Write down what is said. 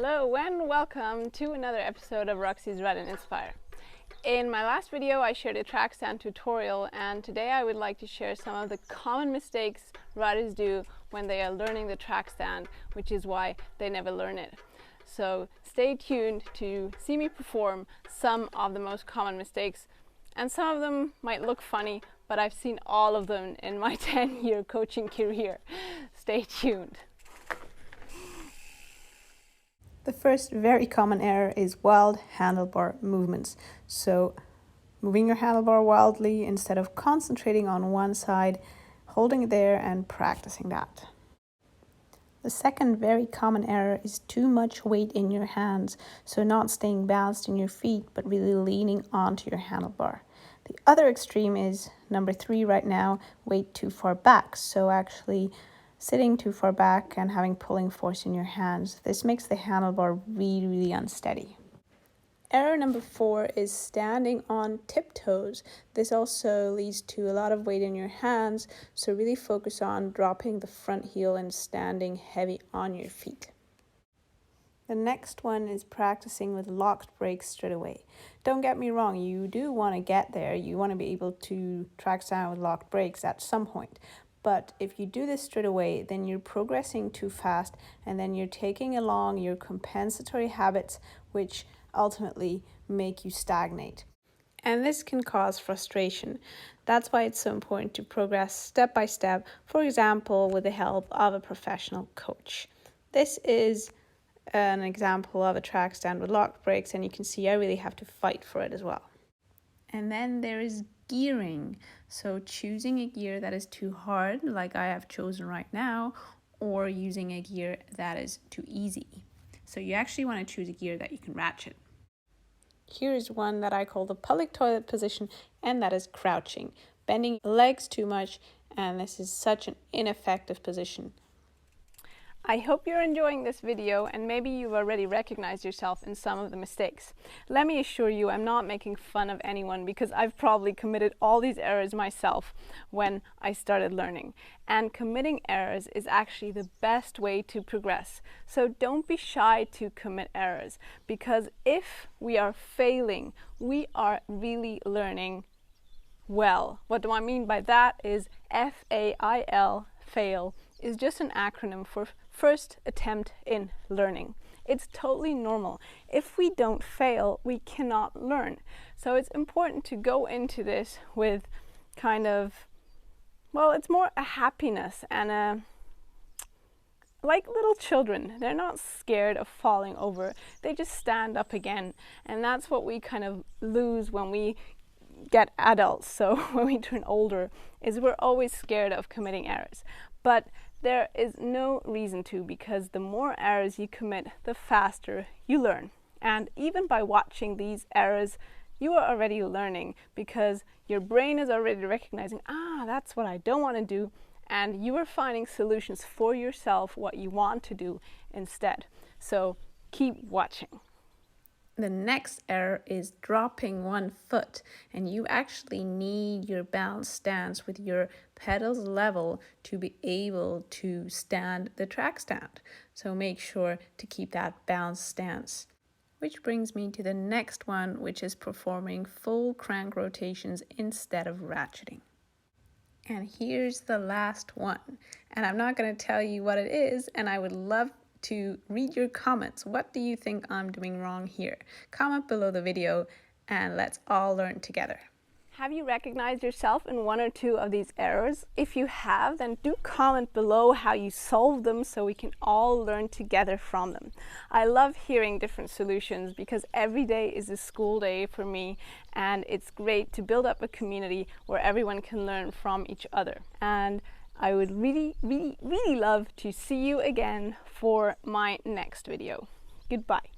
Hello and welcome to another episode of Roxy's Ride and Inspire. In my last video I shared a track stand tutorial, and today I would like to share some of the common mistakes riders do when they are learning the track stand, which is why they never learn it. So stay tuned to see me perform some of the most common mistakes, and some of them might look funny, but I've seen all of them in my 10-year coaching career. Stay tuned. The first very common error is wild handlebar movements. So moving your handlebar wildly instead of concentrating on one side, holding it there and practicing that. The second very common error is too much weight in your hands. So not staying balanced in your feet, but really leaning onto your handlebar. The other extreme is number 3 right now, weight too far back. So actually sitting too far back and having pulling force in your hands. This makes the handlebar really unsteady. Error number 4 is standing on tiptoes. This also leads to a lot of weight in your hands, so really focus on dropping the front heel and standing heavy on your feet. The next one is practicing with locked brakes straight away. Don't get me wrong, you do want to get there. You want to be able to track stand with locked brakes at some point. But if you do this straight away, then you're progressing too fast, and then you're taking along your compensatory habits, which ultimately make you stagnate. And this can cause frustration. That's why it's so important to progress step by step, for example, with the help of a professional coach. This is an example of a track stand with locked brakes, and you can see I really have to fight for it as well. And then there is gearing. So choosing a gear that is too hard, like I have chosen right now, or using a gear that is too easy. So you actually want to choose a gear that you can ratchet. Here is one that I call the public toilet position, and that is crouching. Bending legs too much, and this is such an ineffective position. I hope you're enjoying this video, and maybe you've already recognized yourself in some of the mistakes. Let me assure you, I'm not making fun of anyone, because I've probably committed all these errors myself when I started learning. And committing errors is actually the best way to progress. So don't be shy to commit errors, because if we are failing, we are really learning well. What do I mean by that is FAIL, fail, is just an acronym for first attempt in learning. It's totally normal. If we don't fail, we cannot learn. So it's important to go into this with kind of, well, it's more a happiness and like little children. They're not scared of falling over. They just stand up again. And that's what we kind of lose when we get adults. So when we turn older, is we're always scared of committing errors. But there is no reason to, because the more errors you commit, the faster you learn. And even by watching these errors, you are already learning, because your brain is already recognizing, that's what I don't want to do, and you are finding solutions for yourself, what you want to do instead. So keep watching. The next error is dropping one foot, and you actually need your balance stance with your pedals level to be able to stand the track stand. So make sure to keep that balance stance. Which brings me to the next one, which is performing full crank rotations instead of ratcheting. And here's the last one, and I'm not going to tell you what it is, and I would love to read your comments. What do you think I'm doing wrong here? Comment below the video and let's all learn together. Have you recognized yourself in one or two of these errors? If you have, then do comment below how you solve them so we can all learn together from them. I love hearing different solutions, because every day is a school day for me, and it's great to build up a community where everyone can learn from each other. And I would really love to see you again for my next video. Goodbye.